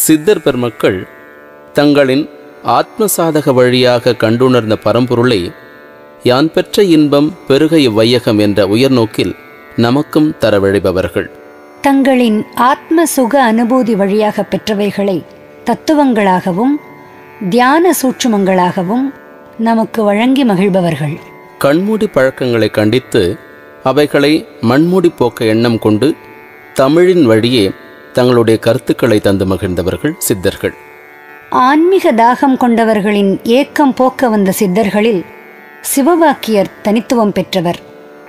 சித்தர் பெருமக்கள் தங்களின் ஆத்மசாதக வழியாக கண்டுணர்ந்த பரம்பொருளை யான் பெற்ற இன்பம் பெருக இவ்வையகம் என்ற உயர்நோக்கில் நமக்கும் தரவழிபவர்கள். தங்களின் ஆத்ம சுக அனுபூதி வழியாக பெற்றவைகளை தத்துவங்களாகவும் தியான சூட்சுமங்களாகவும் நமக்கு வழங்கி மகிழ்பவர்கள். கண்மூடி பழக்கங்களை கண்டித்து அவைகளை மண்மூடி போக்க எண்ணம் கொண்டு தமிழின் வழியே தங்களுடைய கருத்துக்களை தந்து மகிழ்ந்தவர்கள் சித்தர்கள். ஆன்மீக தாகம் கொண்டவர்களின் ஏக்கம் போக்க வந்த சித்தர்களில் சிவவாக்கியர் தனித்துவம் பெற்றவர்.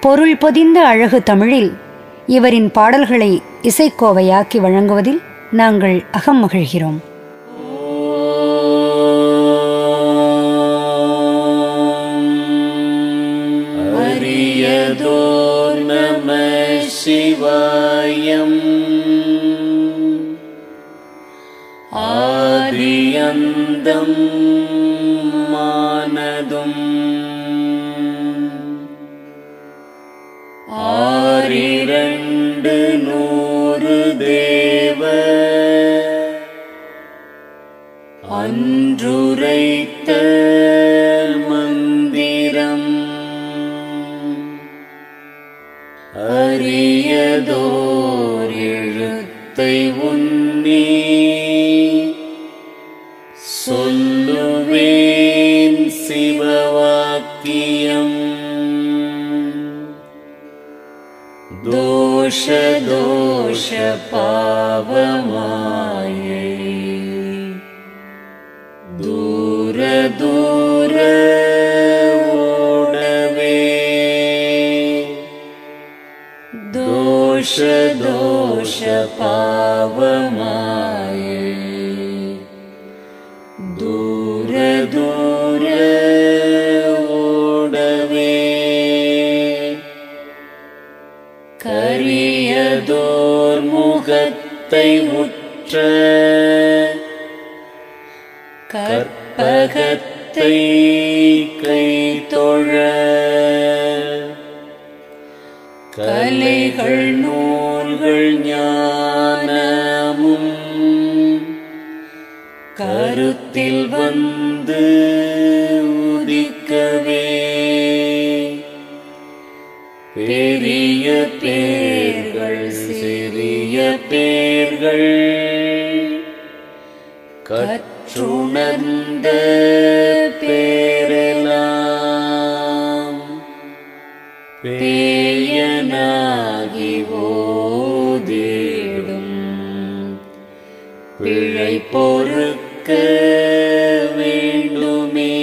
பொருள் பொதிந்த அழகு தமிழில் இவரின் பாடல்களை இசைக்கோவையாக்கி வழங்குவதில் நாங்கள் அகம் மகிழ்கிறோம். அரியதோர் நம சிவாயம் ஆதியந்தம் மானதும் ஆறிரண்டு நூறு தேவ அன்றுரைத்த மந்திரம் அரியதோர் எழுத்தை உன்னி சொல்லுவேன் சிவவாக்கியம் தோஷ தோஷ பாவமாயை தூர தூர ஓடவே தோஷ தோஷ பாவமாயை தூர தூர ஓடவே கரியதோர் முகத்தை உற்ற கற்பகத்தை கை தொழ கலைகள் நூல்கள் ஞானமும் கருத்தில் வந்து உதிக்கவே பெரிய பேர்கள் சிறிய பேர்கள் கற்றுணர்ந்த பேரெல்லாம் பேயனாகி ஓதிடும் பிழை பொறுக்க வேண்டுமே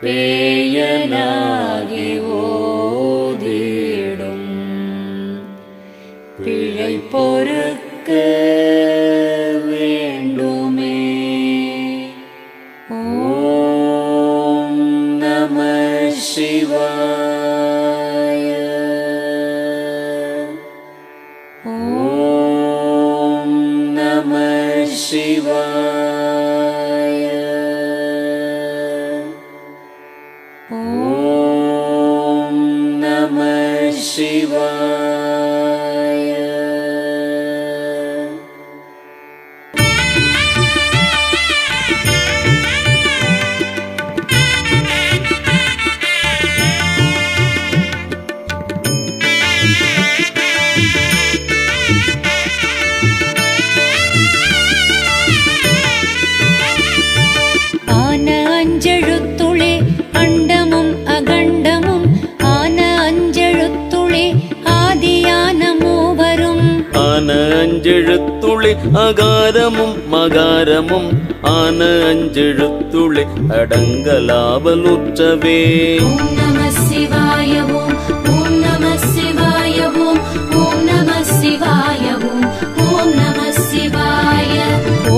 பேயனாகி ஓதிடும் பிழை பொறுக்க வேண்டுமே. ஓம் நம சிவாய. ஓம் நம சிவாய. ஓம் நம சிவாய. அஞ்செழுத்துளே அண்டமும் அகண்டமும் ஆன அஞ்செழுத்துளே ஆதியான மூவரும் ஆன அஞ்செழுத்துளே அகாரமும் மகாரமும் ஆன அஞ்செழுத்துளே அடங்கலாவலுற்றவே. ஓம் நம சிவாய ஓம் ஓம் நம சிவாய ஓம் ஓம் நம சிவாய ஓம் ஓம் நம சிவாய.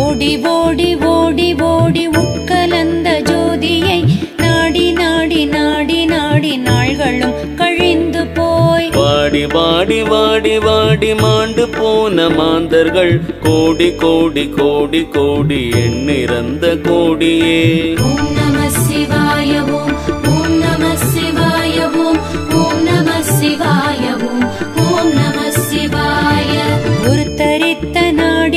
ஓடி ஓடி ஓடி ஓடி உட்கலந்த ஜோதியை நாடி நாடி நாடி நாடி நாள்களும் கழிந்து போய் வாடி வாடி வாடி வாடி மாண்டு போன மாந்தர்கள் கோடி கோடி கோடி கோடி எண்ணிறந்த கோடியே. ஓம் நம சிவாய ஓம் ஓம் நம சிவாய ஓம் ஓம் நம சிவாய ஓம் ஓம் நம சிவாய. ஒரு தரித்த நாடி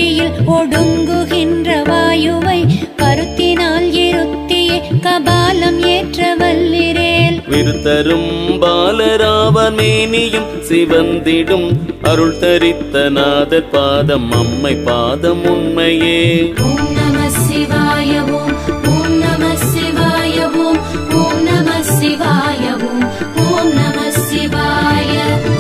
தரும் பாலராவர் மேனியும் சிவந்திடும் அருள் தரித்த நாதர் பாதம் அம்மை பாதம் உண்மையே. ஓம் நம சிவாய ஓம் ஓம் நம சிவாய ஓம் ஓம் நம சிவாய ஓம் ஓம் நம சிவாய.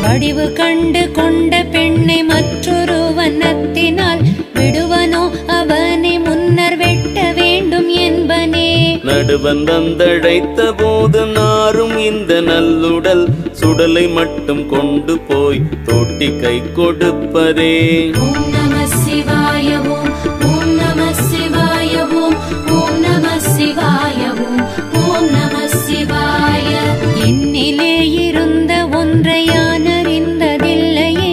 வடிவு கண்டு கொண்ட பெண்ணை மற்றொரு வண்ணத்தினால் விடுவனோ அவனை முன்னர் வெட்ட வேண்டும் என்பனே. நடுவன் வந்தழைத்த போது நாரும் இந்த நல்லுடல் சுடலை மட்டும் கொண்டு போய் தொட்டி கை கொடுப்பதே. ஓம் நம சிவாய ஓம் ஓம் நம சிவாய ஓம் ஓம் நம சிவாய ஓம் ஓம் நம சிவாய. என்னிலே இருந்த ஒன்றை யான் அறிந்ததில்லையே,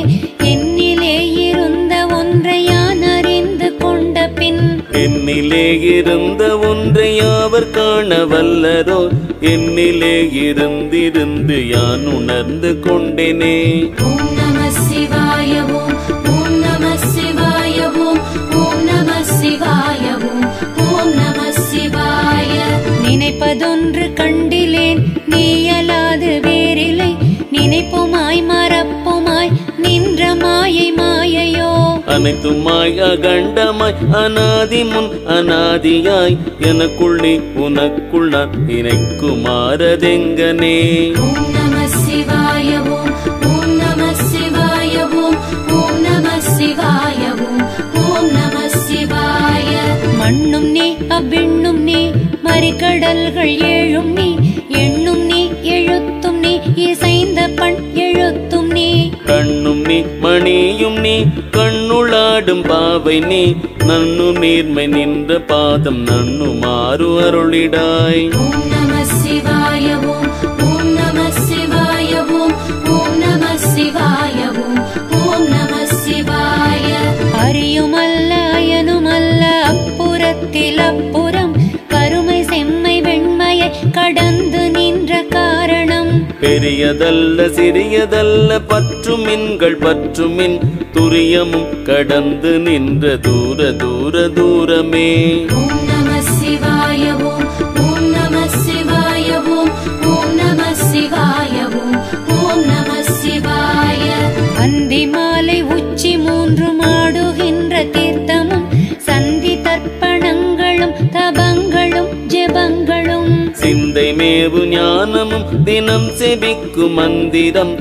என்னிலே இருந்த ஒன்றை யான் அறிந்து கொண்ட பின் என்னிலே இருந்த ஒன்றை யாவர் காண வல்லரோ, என்னிலே இருந்திருந்து யான் உணர்ந்து கொண்டேனே. ஓம் நம சிவாய ஓம் ஓம் நம சிவாய ஓம் ஓம் நம சிவாய ஓம் ஓம் நம சிவாய. நினைப்பதொன்று கண்டிலேன் நீயலாது வேறில்லை, நினைப்புமாய் மறப்புமாய் நின்ற மாயை மாயையோ. அனைத்துமாய் அகண்டமாய் அநாதி முன் அநாதியாய் எனக்குள் நீ உனக்குள் நான் இணைக்குமாறதெங்கனே. ஓம் நம சிவாய ஓம் ஓம் நம சிவாய ஓம் ஓம் நம சிவாய ஓம் ஓம் நம சிவாய. மண்ணும் நீ அவ்விண்ணும் நீ மறிகடல்கள் ஏழும் நீ, எண்ணும் நீ எழுத்தும் நீ இசைந்த பண் எழுத்தும் நீ. கண்ணும் நீ மணியும் நீ கண்ணுளாடும் பாவை நீ, நன்னு நீர்மை நின்ற பாதம் நன்னு மாறு அருளிடாய். ஓம் நம சிவாய ஓம் ஓம் நம சிவாய ஓம் ஓம் நம சிவாய ஓம் ஓம் நம சிவாய. அறியுமல்ல அயனுமல்ல அப்புறத்தில் அப்புறம் கருமை செம்மை வெண்மையை கடந்து நின்ற காரணம். பெரியதல்ல சிறியதல்ல பற்றுமின்கள் பற்றுமின் துரியமும் கடந்து நின்ற தூர தூர தூரமே. ஓம் நம சிவாய ஓம் ஓம் நம சிவாய ஓம் ஓம் நம சிவாய ஓம் ஓம் நம சிவாய. அந்தி மாலை உச்சி மூன்று மாடுகின்ற தீர்த்தமும் சந்தி தர்ப்பணங்களும் தபங்களும் ஜெபங்களும் சிந்தை மேவு ஞானமும் தினம் செபிக்கும் மந்திரம்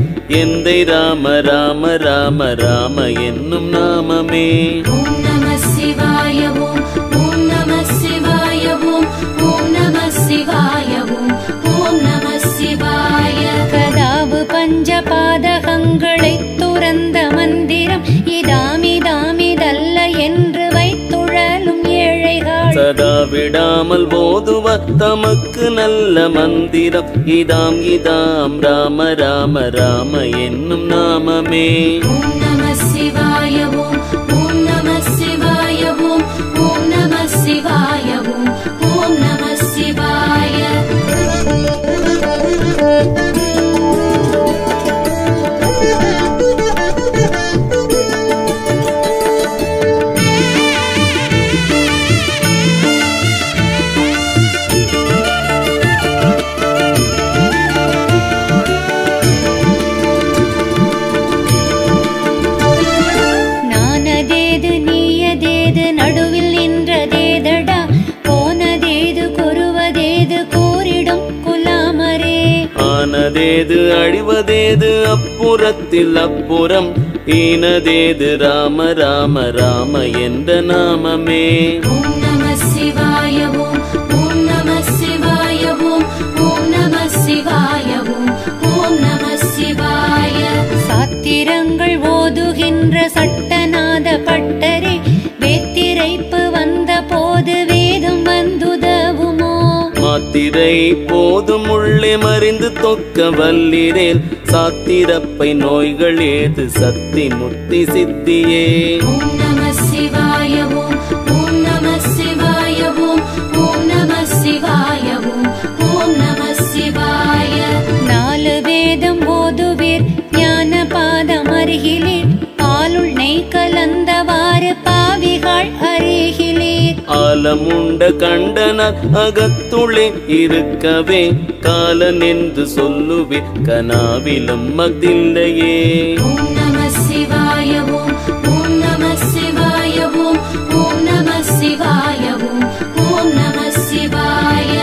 எந்தை ராம ராம ராம ராம என்னும் நாமமே. ஓம் நம சிவாய ஓம் ஓம் நம சிவாய ஓம் ஓம் நம சிவாய ஓம் ஓம் நம சிவாய. கதாவு பஞ்சபாதகங்களை துறந்த மந்திரம் இதாமிதாமிதல்ல என்று வைத்துழலும் ஏழைகள் சதா விடாமல் போதுவர் தமக்கு நல்ல மந்திரம் இதாம் இதாம் ராம ராம ராம என்னும் நாமமே. ஓம் நம சிவாய ஓம் ஓம் நம சிவாய ஓம் ஓம் நம சிவாய ஓம் ஓம் நம சிவாய. நானதேது நீயதேது நடுவில் நின்றதேதடா, போனதேது கொருவதேது கோரிடும் குலாமரே. ஆனதேது அழிவதேது அப்புறத்தில் அப்புறம் ஈனதேது ராம ராம ராம என்ற நாமமே. ஓம் நம சிவாய ஓம் ஓம் நம சிவாய ஓம் ஓம் நம சிவாய ஓம் ஓம் நம சிவாய. சாத்திரங்கள் ஓதுகின்ற சட்டநாத பட்டரே, வேத்திரைப்பு வந்த போது வேதம் வந்துதவுமோ. மாத்திரை போதும் உள்ளே மறிந்து தொக்க வல்லிரேல் சாத்திரப்பை நோய்கள் ஏது சத்தி முத்தி சித்தியே. ஓம் நம சிவாய ஓம் ஓம் நம சிவாய ஓம் ஓம் நம சிவாய ஓம் ஓம் நம சிவாய. நாலு வேதம் ஓதுவீர் ஞான பாதம் அருகிலே, பாலுள் நெய் கலந்தவாறு பாவிகள் அருகிலே. ஆலமுண்ட கண்டனார் அகத்துளே இருக்கவே காலன் என்று சொல்லுவே கனாவிலும் மதில்லையே. ஓம் நம சிவாய ஓம் ஓம் நம சிவாய ஓம் ஓம் நம சிவாய ஓம் ஓம் நம சிவாய.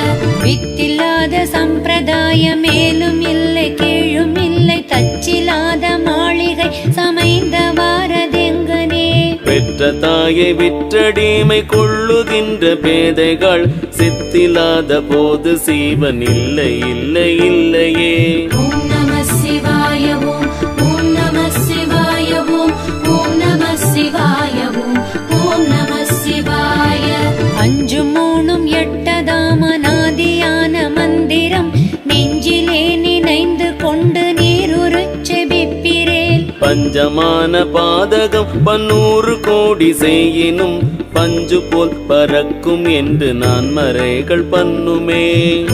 வித்தில்லாத சம்பிரதாய மேலும் இல்லை கீழும் இல்லை தச்சில்லாத மாளிகை சமைந்த வாரதெங்கனே. பெற்ற தாயை விற்றடிமை கொள்ளுகின்ற பேதைகள் சித்தில்லாத போது சீவன் இல்லை இல்லை இல்லையே. ஓம் நம சிவாய ஓம் ஓம் நம சிவாய ஓம் ஓம் நம சிவாய ஓம் ஓம் நம சிவாய. 5 3 8 மந்திரம் நெஞ்சிலே நினைந்து கொண்டு நீருரு செபிப்பிரேல். பஞ்சமான பாதகம் 100 கோடி செய்யினும் பஞ்சு போல் பறக்கும் என்று நான் மறைகள் பண்ணுமே.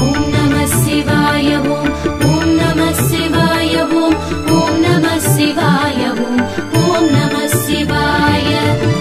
ஓம் நம சிவாய ஓம் ஓம் நம சிவாய ஓம் ஓம் நம சிவாய ஓம் ஓம் நம சிவாய.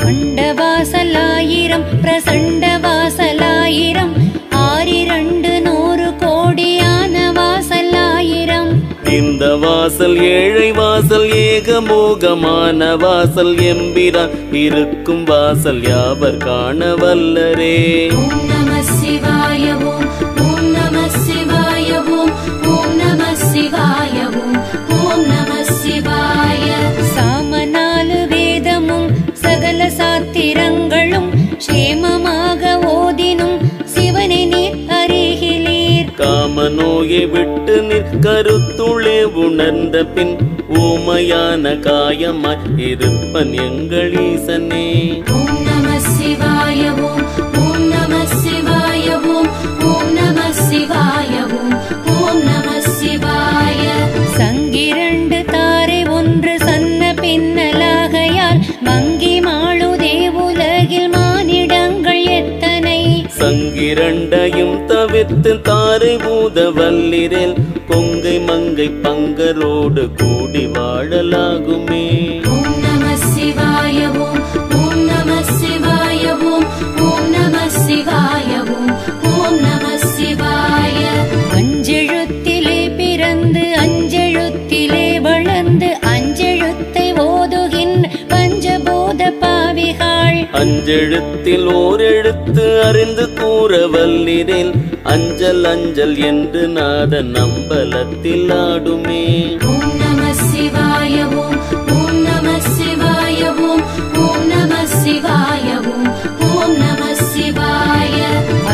அண்டவாசலாயிரம் பிரசண்டவாசலாயிரம் 6,200 கோடியான வாசலாயிரம். இந்த வாசல் ஏழை வாசல் ஏகமோகமான வாசல் எம்பிரான் இருக்கும் வாசல் யாவர் காண வல்லரே. ஓம் நம சிவாய ஓம் ஓம் நம சிவாய ஓம் ஓம் நம சிவாய ஓம் ஓம் நம சிவாய. சாமநாலு வேதமும் சகல சாத்திரங்களும் சேமமாக ஓதினும் சிவனை நீர் அறிகிலீர். காமநோயை விட்டு நிற்கருத்துளே உணர்ந்த பின் ஊமையான காயமாய் இருப்பன் எங்கள் ஈசனே. ஓம் நம சிவாய ஓம் ஓம் நம சிவாய ஓம் ஓம் நம சிவாய ஓம் ஓம் நம சிவாய. சங்கிரண்டு தாரை ஒன்று சன்ன பின்னலாகையால் மங்கி மாளுதே உலகில் மானிடங்கள் எத்தனை. சங்கிரண்டையும் தவிர்த்து தாரை பூத வல்லிரேல் கொங்கை மங்கை பங்கரோடு கூடி வாழலாகுமே. ஓம் நம சிவாய ஓம் ஓம் நம சிவாய ஓம் ஓம் நம சிவாய ஓம் ஓம் நம சிவாய. அஞ்செழுத்திலே பிறந்து அஞ்செழுத்திலே வளர்ந்து அஞ்செழுத்தை ஓதுகின்ற பஞ்சபூத பாவிகள். அஞ்செழுத்தில் ஓர் எழுத்து அறிந்து கூற வல்லிரேல் அஞ்சல் அஞ்சல் என்று நாத நம்பலத்தில் ஆடுமே. ஓம் நம சிவாய ஓம் ஓம் நம சிவாய ஓம் ஓம் நம சிவாய ஓம் ஓம் நம சிவாய.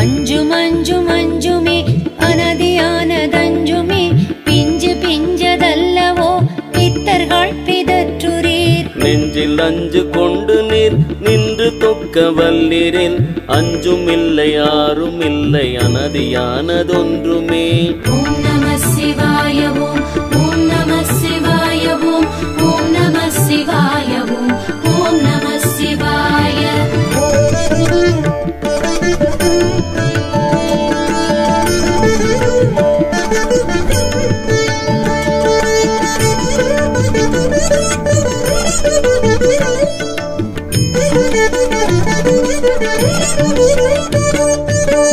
அஞ்சுமே அனதியானதஞ்சுமே பிஞ்சு பிஞ்சதல்லவோ பித்தர்கள் பிதற்றுரீர். நெஞ்சில் அஞ்சு கொண்டு நீர் நின்று தொக்க வல்லிரேல் அஞ்சுமில்லை யாரும் இல்லை அனதியானதொன்றுமே. ஓம் நம சிவாய ஓம் ஓம் நம சிவாய ஓம் ஓம் நம சிவாய ஓம் ஓம் நம சிவாய.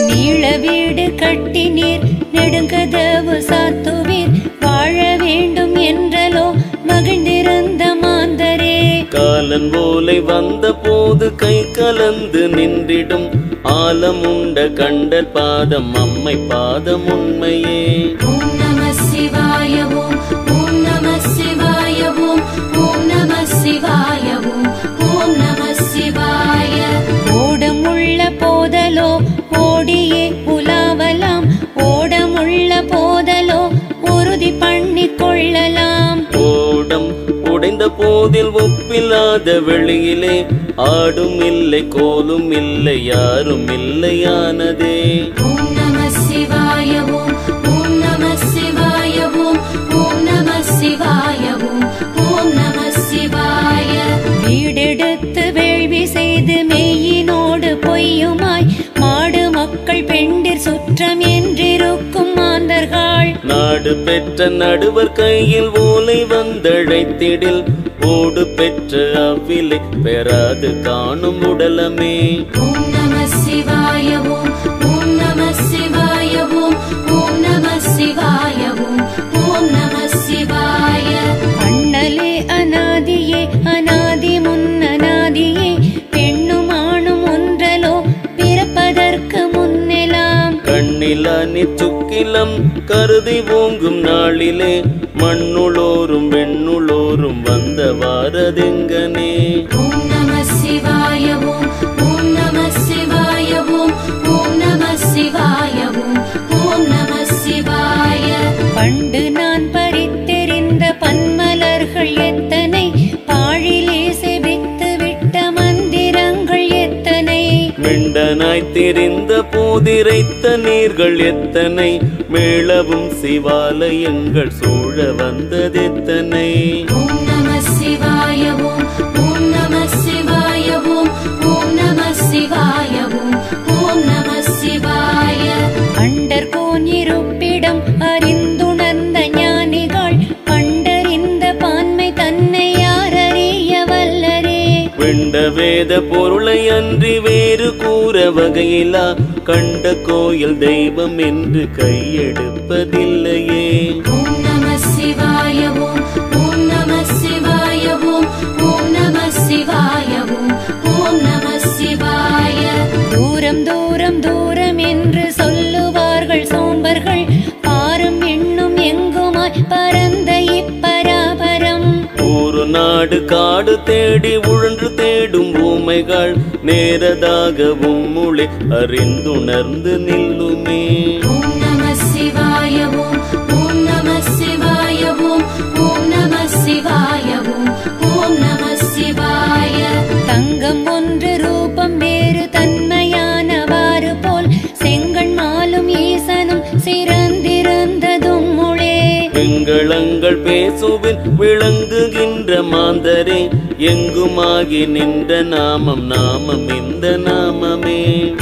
நீள வீடு கட்டினீர் நெடுங்கதவு சாத்துவீர் வாழ வேண்டும் என்றலோ மகிழ்ந்திருந்த மாந்தரே. காலன் போலை வந்த போது கை கலந்து நின்றிடும் ஆலமுண்ட கண்டர் பாதம் அம்மை பாதம் உண்மையே. ஓம் நம சிவாய ஓம் ஓம் நம சிவாய ஓம் ஓம் நம சிவாய ஓம் ஓம் நம சிவாய. ஓடமுள்ள போதலோ ஓடியே உலாவலாம் ஓடமுள்ள போதலோ உறுதி பண்ணி கொள்ளலாம். ஓடம் உடைந்த போதில் ஒப்பில்லாத வெளியிலே ஆடும் இல்லை கோலும் இல்லை யாரும் இல்லையானதே. ஓம் நம சிவாய ஓம் ஓம் நம சிவாய ஓம் ஓம் நம சிவாய ஓம் ஓம் நம சிவாய. வீடெடுத்து வேள்வி செய்து மெய்யினோடு பொய்யுமாய் மாடு மக்கள் பெண்டிர் சுற்றம் என்றிருக்கும் மாந்தர்கள். நாடு பெற்ற நடுவர் கையில் ஓலை வந்தழைத்திடில் ஓடு பெற்ற அவ்விலை பெறாது காணும் உடலமே. ஓம் நம சிவாய சுக்கிலம் கருதி ஓங்கும் நாளிலே மண்ணுளோரும் வெண்ணுளோரும் வந்த வாரதெங்கனே. ஓம் நம சிவாய ஓம் ஓம் நம சிவாய ஓம் ஓம் நம சிவாய ஓம் ஓம் நம சிவாய. பண்டு நான் பறித்தெறிந்த பன்மலர்கள் எத்தனை, பாழிலே செபித்து விட்ட மந்திரங்கள் எத்தனை, மிண்டனாய் தெரிந்த போதிரைத்த நீர்கள் எத்தனை, மேளவும் சிவாலயங்கள் சூழ வந்ததெத்தனை. ஓம் நம சிவாய ஓம் ஓம் நம சிவாய ஓம் ஓம் நம சிவாய ஓம் ஓம் நம சிவாய. அண்டர்கோன் இருப்பிடம் அறிந்துணர்ந்த ஞானிகள் கண்டறிந்த பான்மை தன்னை யார் அறிய வல்லரே. வெண்ட வேத பொருளை அன்றி வேறு கூற வகையிலா கண்ட கோயில் தெய்வம் என்று கையெடுப்பதில்லையே. ஓம் நம சிவாய ஓம் ஓம் நம சிவாய ஓம் ஓம் நம சிவாய ஓம் ஓம் நம சிவாய. தூரம் தூரம் தூரம் என்று சொல்லுவார்கள் சோம்பர்கள், பாரும் எண்ணும் எங்குமாய் பரந்த இப்பராபரம். ஒரு நாடு காடு தேடி உழன்று தேடும் ஊமைகள் நேரதாகவும் முளை அறிந்துணர்ந்து நில்லுமே. ஓம் நம சிவாய ஓம் ஓம் நம சிவாய ஓம் ஓம் நம சிவாய ஓம் ஓம் நம சிவாய. தங்கம் ஒன்று ரூபம் வேறு தன்மையானவாறு போல் செங்கண் மாலும் ஈசனும் சிறந்திருந்ததும் முளே. எங்களங்கள் பேசுவில் விளங்குகின்ற மாந்தரே எங்குமாகி நின்ற நாமம் நாமம் இந்த நாமமே.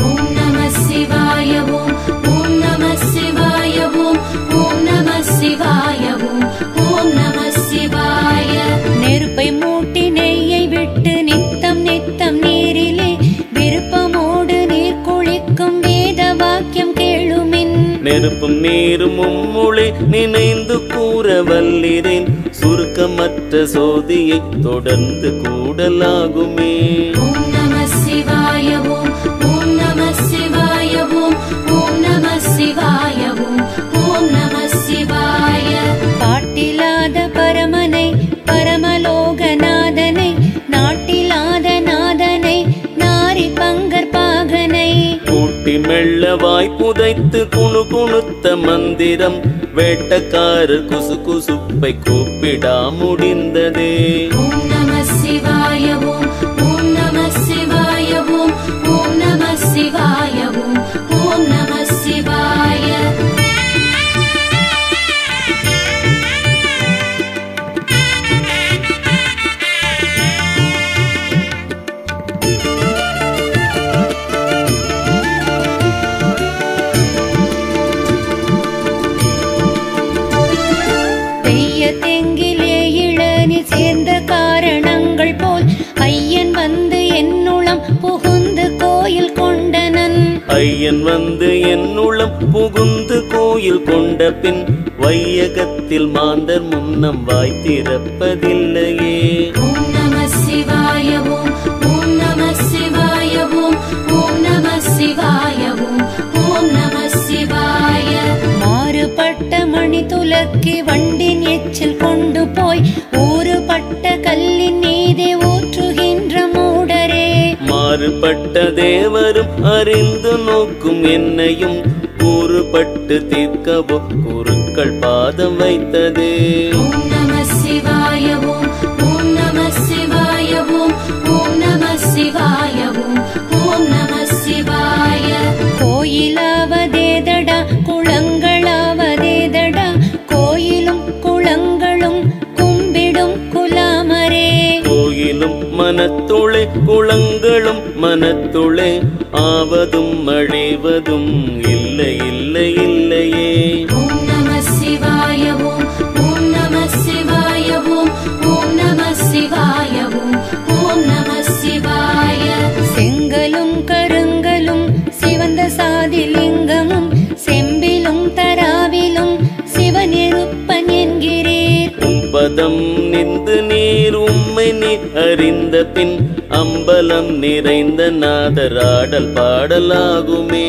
ஓம் நம சிவாய ஓம் ஓம் நம சிவாய ஓம் ஓம் நம சிவாய ஓம் ஓம் நம சிவாய. நெருப்பை மூட்டி நெய்யை விட்டு நித்தம் நித்தம் நீரிலே விருப்பமோடு நீர் குளிக்கும் வேத வாக்கியம் கேளுமின். நெருப்பும் நீரும் மும்முளை நினைந்து கூற வல்லிரேன், சுருக்கமற்ற சோதியை தொடர்ந்து கூடலாகுமே. ஓம் நம சிவாய ஓம் ஓம் நம சிவாய ஓம் ஓம் நம சிவாய ஓம் ஓம் நம சிவாய. பாட்டிலாத பரமனை பரமலோகநாதனை, நாட்டிலாத நாதனை நாரி பங்கர் பாகனை, கூட்டி மெல்ல வாய் புதைத்து குணு குணுத்த மந்திரம் வேட்டக்காரர் குசு குசுப்பை கூப்பிடா முடிந்ததே. ஓம் நம சிவாய ஓம் ஓம் நம சிவாய ஓம் ஓம் நம சிவாய ஓம் ஓம் நம சிவாய. தெங்கிலே இளநி சேர்ந்த காரணங்கள் போல் ஐயன் வந்து என்னுளம் புகுந்து கோயில் கொண்டனன். ஐயன் வந்து என்னுளம் புகுந்து கோயில் கொண்ட பின் வையகத்தில் மாந்தர் முன்னம் வாய் திறப்பதில்லையே. ஓம் நம சிவாய ஓம் ஓம் நம சிவாய ஓம் ஓம் நம சிவாய ஓம் ஓம் நம சிவாய. மாறுபட்ட மணி துலக்கி வண்டின் எச்சில் கொண்டு போய் ஊறுபட்ட கல்லின் மீதே ஊற்றுகின்ற மூடரே. மாறுபட்ட தேவரும் அறிந்து நோக்கும் என்னையும் கூறுபட்டு தீர்க்கவோ குருக்கள் பாதம் வைத்ததே. ஓம் நம சிவாய ஓம் ஓம் நம சிவாய ஓம் ஓம் நம சிவாய ஓம் ஓம் நம சிவாய. கோயிலாவதேதடா குளங்களாவதேதடா, கோயிலும் குளங்களும் கும்பிடும் குலாமரே. கோயிலும் மனத்துளே குளங்களும் மனத்துளே, ஆவதும் அழிவதும் இல்லை இல்லை இல்லையே. ஓம் நம சிவாய ஓம் ஓம் நம சிவாய ஓம் ஓம் நம சிவாய ஓம் ஓம் நம சிவாய. செங்கலும் கருங்கலும் சிவந்த சாதிலிங்கமும் செம்பிலும் தராவிலும் சிவனிருப்பன் என்கிறீர். பதம் நின்று நீர் உம்மை நீர் அறிந்த பின் அம்பலம் நிறைந்த நாதராடல் பாடலாகுமே.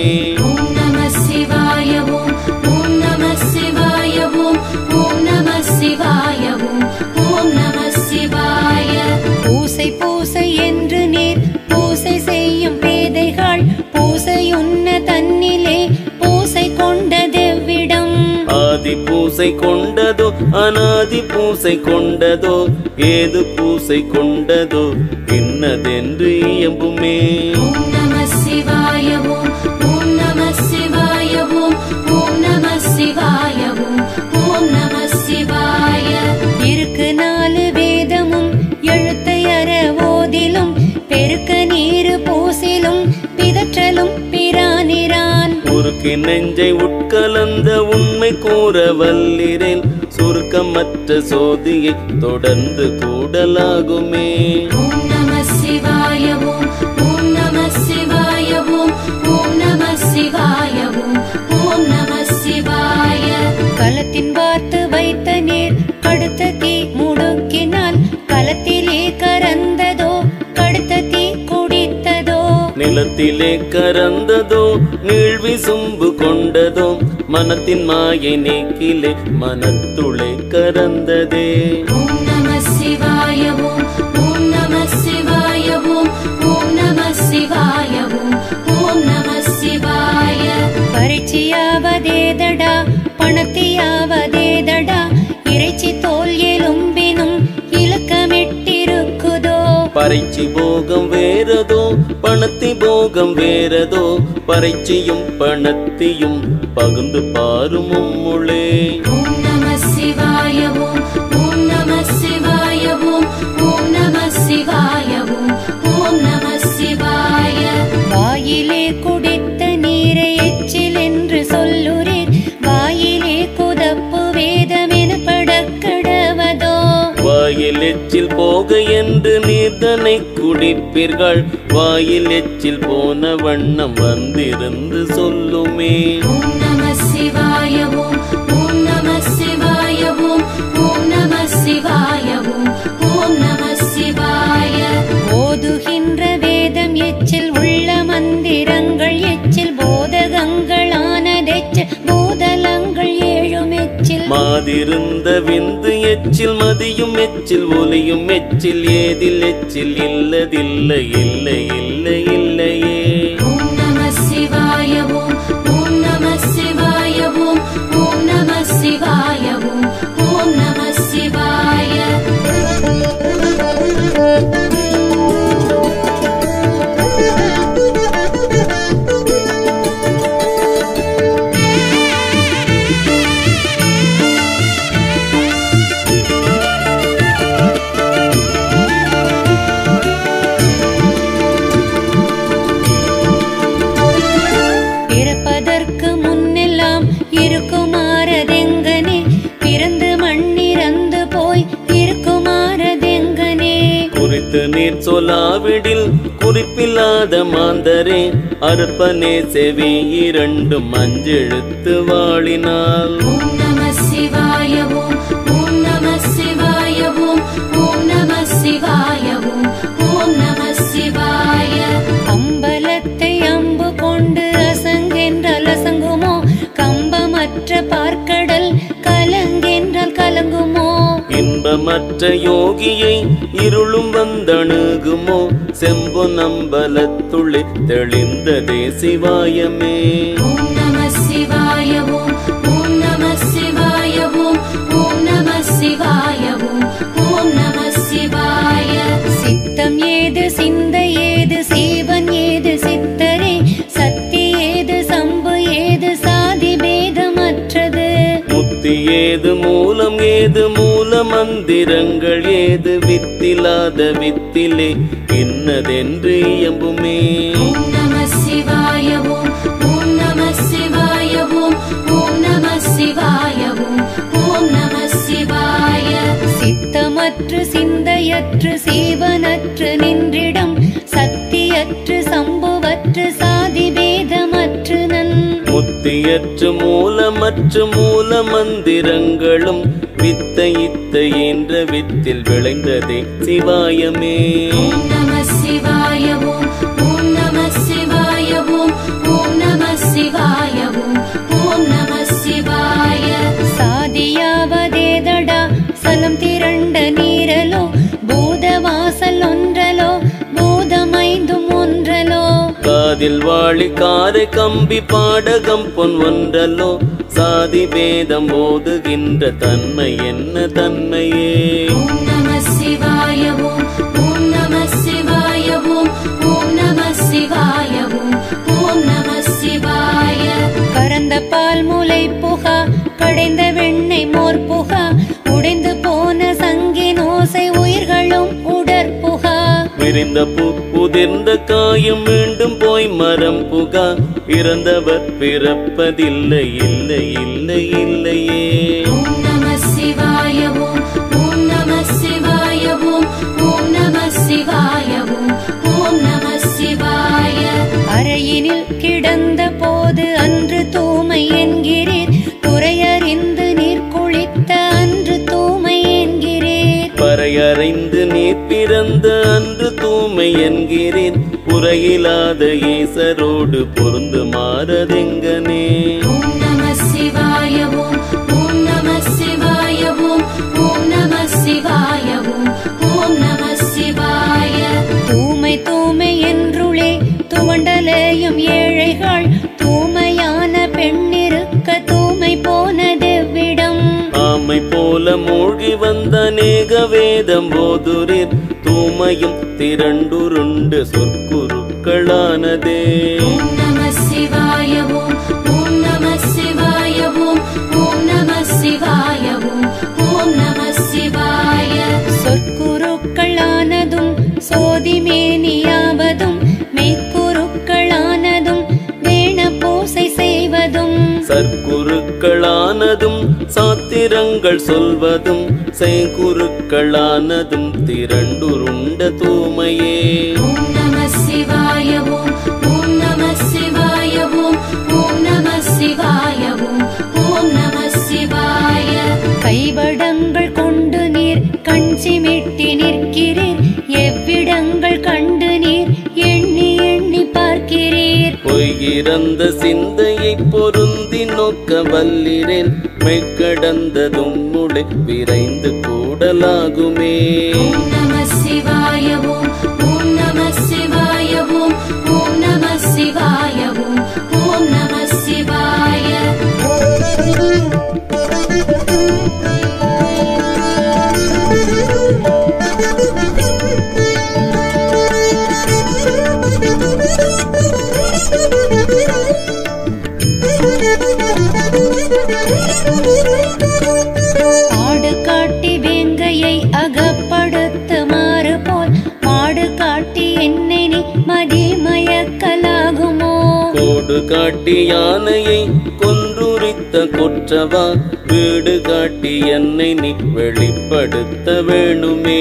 ஓம் நம சிவாய சிவாய ஓம் ஓம் நம சிவாய ஓம் ஓம் நம சிவாய ஓம் ஓம் நம சிவாய. பூசை பூசை என்று நீர் பூசை செய்யும் பேதைகள் பூசையுண்ண தன்னிலே பூசை கொண்டதெவ்விடம். ஆதி பூசை கொண்டதோ அநாதி பூசை கொண்டதோ ஏது பூசை கொண்டதோ இன்னதென்று இயம்புமே. ஓம் நம சிவாய ஓம் ஓம் நம சிவாய ஓம் ஓம் நம சிவாய ஓம் ஓம் நம சிவாய. இருக்கு 4 வேதமும் எழுத்தை அற ஓதிலும் பெருக்க நீரு பூசிலும் பிதற்றலும் பிரானிரான். உருக்கு நெஞ்சை உட்கலந்த உண்மை கூற வல்லிரேல் சுருக்கமற்ற சோதியை தொடர்ந்து கூடலாகுமே. ஓம் நம சிவாய ஓம் ஓம் நம சிவாய ஓம் ஓம் நம சிவாய ஓம் ஓம் நம சிவாய. களத்தின் வார்த்து வைத்த நீர் கடுத்த தீ முடுக்கினால் களத்திலே கரந்ததோ கடுத்த தீ குடித்ததோ. நிலத்திலே கரந்ததோ நீழ்வி சும்பு கொண்டதோ மனத்தின் மாயை நீக்கிலே மனத்துளே கரந்ததே. ஓம் நம சிவாய ஓம் ஓம் நம சிவாய ஓம் ஓம் நம சிவாய ஓம் ஓம் நம சிவாய. பரிச்சியாவதேதடா பணத்தியாவதேதடா இறைச்சி தோல் எலும்பினும் இலக்கமிட்டிருக்குதோ. பறைச்சி போகம் வேறதோ பணத்தி போகம் வேறதோ பறைச்சியும் பணத்தியும் பகுந்து பாரும் மும்முளே. ஓம் நம சிவாய ஓம் ஓம் நம சிவாய ஓம் ஓம் நம சிவாய ஓம் ஓம் நம சிவாய. வாயிலே குடித்த நீரை எச்சில் என்று சொல்லுரேன் வாயிலே குதப்பு வேதமென படக்கடவதோ. வாயில் எச்சில் போக என்று நீர்தனை குடிப்பீர்கள் வாயில் எச்சில் போன வண்ணம் வந்திருந்து சொல்லுமே. ஓம் நம சிவாய ஓம் ஓம் நம சிவாய ஓம் ஓம் நம சிவாய ஓம் ஓம் நம சிவாய. ஓதுகின்ற வேதம் எச்சில் உள்ள மந்திரங்கள் எச்சில் போதகங்களானதெச்சில் போதலங்கள் 7 எச்சில். மாதிருந்த விந்து எச்சில் மதியும் எச்சில் ஒலியும் எச்சில் ஏதில் எச்சில் இல்லதில்லை இல்லை இல்லை இல்லையே. ஓம் நம சிவாய ஓம் ஓம் நம சிவாய ஓம் ஓம் நம சிவாய ஓம் ஓம் நம சிவாய. பிறப்பதற்கு முன்னெல்லாம் இருக்குமாறதெங்கனே பிறந்து மண்ணிறந்து போய் இருக்குமாறதெங்கனே. குறித்து நீர் சொல்லாவிடில் குறிப்பில்லாத மாந்தரே அற்பனே செவி 2 மஞ்செழுத்து வாழினால். ஓம் நம சிவாய ஓம் ஓம் நம சிவாய ஓம் ஓம் நம சிவாய ஓம் ஓம் நம சிவாய. அம்பலத்தை அம்பு கொண்டு அசங்கென்றால் அசங்குமோ கம்பமற்ற பார்க்கடல் கலங்கென்றால் கலங்குமோ. இன்பமற்ற யோகியை இருளும் வந்தணுகுமோ செம்பு நம்பலத்துள்ளே தெளிந்ததே சிவாயமே. ஓம் நம சிவாய ஓம் ஓம் நம சிவாய ஓம் ஓம் நம சிவாய ஓம் ஓம் நம சிவாய. சித்தம் ஏது சிந்தை ஏது சீவன் ஏது சித்தரே சக்தி ஏது சம்பு ஏது சாதி பேதமற்றது. முத்தி ஏது மூல மந்திரங்கள் ஏது வித்திலாத வித்திலே இன்னதென்று இயம்புமே. ஓம் நம சிவாய ஓம் ஓம் நம சிவாய ஓம் ஓம் நம சிவாய ஓம் ஓம் நம சிவாய. சித்தமற்று சிந்தையற்று சீவனற்று நின்றிடம் சக்தியற்று சம்புவற்று சாதி பேதமற்று நன். முத்தியற்று மூல மந்திரங்களும் வித்தை இத்தை என்ற வித்தில் விளைந்ததே சிவாயமே. ஓம் நம சிவாய ஓம் ஓம் நம சிவாய ஓம் ஓம் நம சிவாய ஓம் ஓம் காதில் வாழி காரை கம்பி பாடகம் பொன் ஒன்றல்லோ சாதி வேதம் ஓதுகின்ற தன்மை என்ன தன்மையே ஓம் நம சிவாய ஓம் ஓம் நம சிவாய ஓம் ஓம் நம சிவாய ஓம் ஓம் நம சிவாய கறந்த பால் முலை புகா கடைந்த வெண்ணெய் மோர் புகா உடைந்து போன சங்கின் ஓசை உயிர்களும் உடற்புகா விரிந்த பூ உதிர்ந்த காயும் மீண்டும் போய் மரம் புகா இறந்தவர் பிறப்பதில்லை இல்லை இல்லை இல்லையே ஓம் நம சிவாய ஓம் ஓம் நம சிவாய ஓம் ஓம் நம சிவாய ஓம் ஓம் நம சிவாய அறையினில் கிடந்த போது அன்று தூமை என்கிறீர் துறையறிந்து நீர் குளித்த அன்று தூமை என்கிறீர் பறையறைந்து நீர் பிறந்த அன்று தூமை என்கிறேன் புறையிலாத ஈசரோடு பொருந்து மாறதெங்கனே ஓம் நம சிவாய ஓம் ஓம் நம சிவாய ஓம் ஓம் நம சிவாய ஓம் ஓம் நம சிவாய தூமை தூமை என்றுளே துவண்டலையும் ஏழைகள் தூமையான பெண்ணிருக்க தூமை போனதெவ்விடம் ஆமை போல மூழ்கி வந்த அநேக வேதம் போதுரீர் தூமையும் திரண்டுருண்டு சொற்குருக்களானதே ஓம் நம சிவாய ஓம் ஓம் நம சிவாய ஓம் ஓம் நம சிவாய ஓம் ஓம் நம சிவாய சொற்குருக்களானதும் சோதிமேனியாவதும் மெய்க்குருக்களானதும் வேண பூசை செய்வதும் சற்குருக்களானதும் சாத்திரங்கள் சொல்வதும் செய்குருக்களானதும் திரண்டுருண்ட தூமையே ஓம் நம சிவாய ஓம் ஓம் நம சிவாய ஓம் ஓம் நம சிவாய ஓம் ஓம் நம சிவாய கைவடங்கள் கொண்டு நீர் கண் சிமிட்டி நிற்கிறீர் எவ்விடங்கள் கண்டு நீர் எண்ணி எண்ணி பார்க்கிறீர் பொய்கிறந்த சிந்தையை பொருந்தி நோக்க வல்லிரேன் மெய்கடந்ததும் முளை விரைந்து கூடலாகுமே ஓம் நம சிவாய ஓம் ஓம் நம சிவாய ஓம் ஓம் நம சிவாய ஓம் ஓம் நம சிவாய ஆடு காட்டி வேங்கையை அகப்படுத்து மாறு போல் மாடு காட்டி என்னை நீ மதிமயக்கலாகுமோ கோடு காட்டி யானையை கொன்றுரித்த கொற்றவா வீடு காட்டி என்னை நீ வெளிப்படுத்த வேணுமே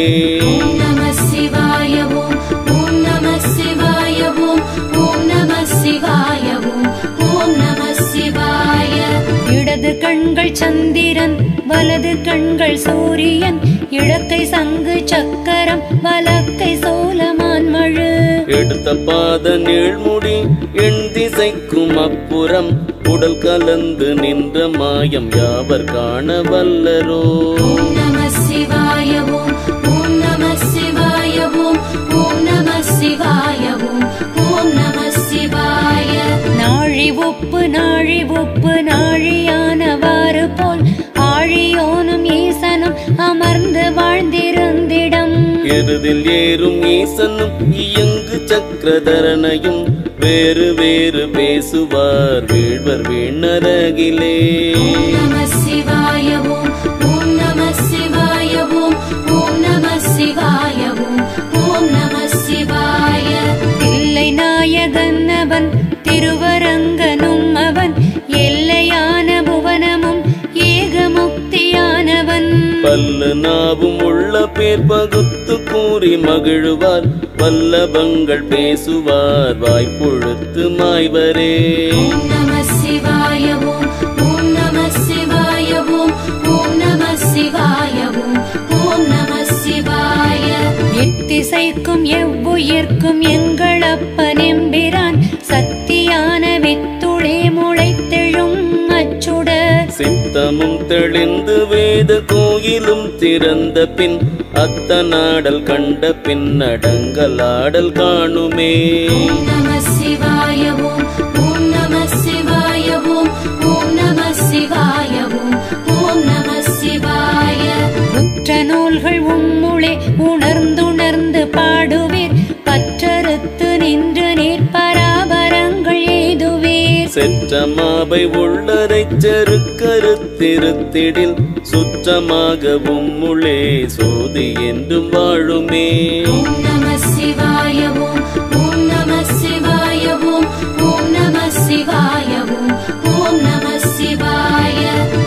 ஓம் நம சிவாய ஓம் ஓம் நம சிவாய ஓம் ஓம் நம சிவாய ஓம் ஓம் நம சிவாய இடது கண்கள் சந்திரன் வலது கண்கள் சூரியன் இடக்கை சங்கு சக்கரம் வலக்கை சோலமான் மழு எடுத்த பாத நீழ்முடி எண் திசைக்கும் அப்புறம் உடல் கலந்து நின்ற மாயம் யாவர் காண வல்லரோ ஓம் நம சிவாய ஓம் ஓம் நம சிவாய ஓம் ஓம் நம சிவாய ஓம் ஓம் நம சிவாய நாழி உப்பு நாழியானவாறு போல் ஆழியோனும் ஈசனும் அமர்ந்து வாழ்ந்திருந்திடம் எருதில் ஏறும் ஈசனும் இயங்கு சக்கரதரனையும் வேறு வேறு பேசுவார் வீழ்வர் வீணரகிலே ஓம் நம சிவாய ஓம் ஓம் நம சிவாய ஓம் ஓம் நம சிவாய ஓம் ஓம் நம சிவாய தில்லை நாயகன் அவன் திருவரங்கனும் அவன் எல்லையான புவனமும் ஏகமுக்தியானவன் பல்ல நாவும் உள்ள பேர் பகுத்து கூறி மகிழ்வார் வல்லபங்கள் பேசுவார் வாய்ப்புழுத்து மாய்வரே ஓம் நம சிவாய ஓம் ஓம் நம சிவாய ஓம் ஓம் நம சிவாய ஓம் ஓம் நம சிவாய எத்திசைக்கும் எவ்வுயிர்க்கும் எங்கள் அப்பன் எம்பிரான் சத்தியான வித்துளே முளைத்தெழும் அச்சுடர் சித்தமும் தெளிந்து வேத கோயிலும் திறந்த பின் அத்தநாடல் கண்ட பின் அடங்கலாடல் காணுமே ஓம் நம சிவாய சிவாய ஓம் ஓம் நம சிவாய ஓம் ஓம் நம சிவாய ஓம் ஓம் நம சிவாய. உற்ற நூல்கள் உம்முளே உணர்ந்துணர்ந்து பாடுவீர், பற்றறுத்து நின்று நீர் பராபரங்கள் ஏதுவீர். செற்றமாவை உள்ளரை செருக்கறுத்திருத்திடில் சுற்றமாக உம்முளே சோதி என்றும் வாழுமே. ஓம் நம சிவாய ஓம் ஓம் நம சிவாய ஓம் ஓம் நம சிவாய ஓம் ஓம் நம சிவாய.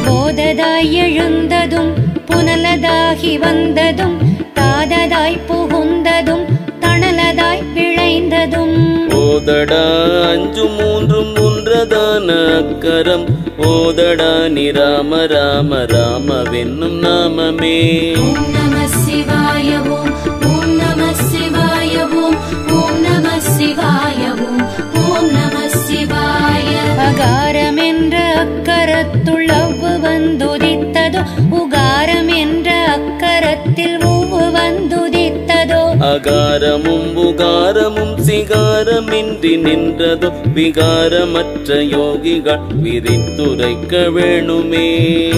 போததாய் எழுந்ததும் புனலதாகி வந்ததும், தாததாய் புகுந்ததும் தணலதாய் விளைந்ததும். ஓதடா அஞ்சு மூன்றும் ஒன்றதான அக்கரம், ஓதடா நீ ராம ராம ராமவென்னும் நாமமே. ஓம் நம சிவாய ஓம் ஓம் நம சிவாய ஓம் ஓம் நம சிவாய ஓம் ஓம் நம சிவாய. அகாரம் என்ற அக்கரத்துள் அவ்வு வந்துதித்ததோ, உகாரம் என்ற அக்கரத்தில் உவ்வு வந்துதித்ததோ. அகாரமும் உகாரமும் சிகாரமின்றி நின்றதோ, விகாரமற்ற யோகிகள் விரித்துரைக்க வேணுமே.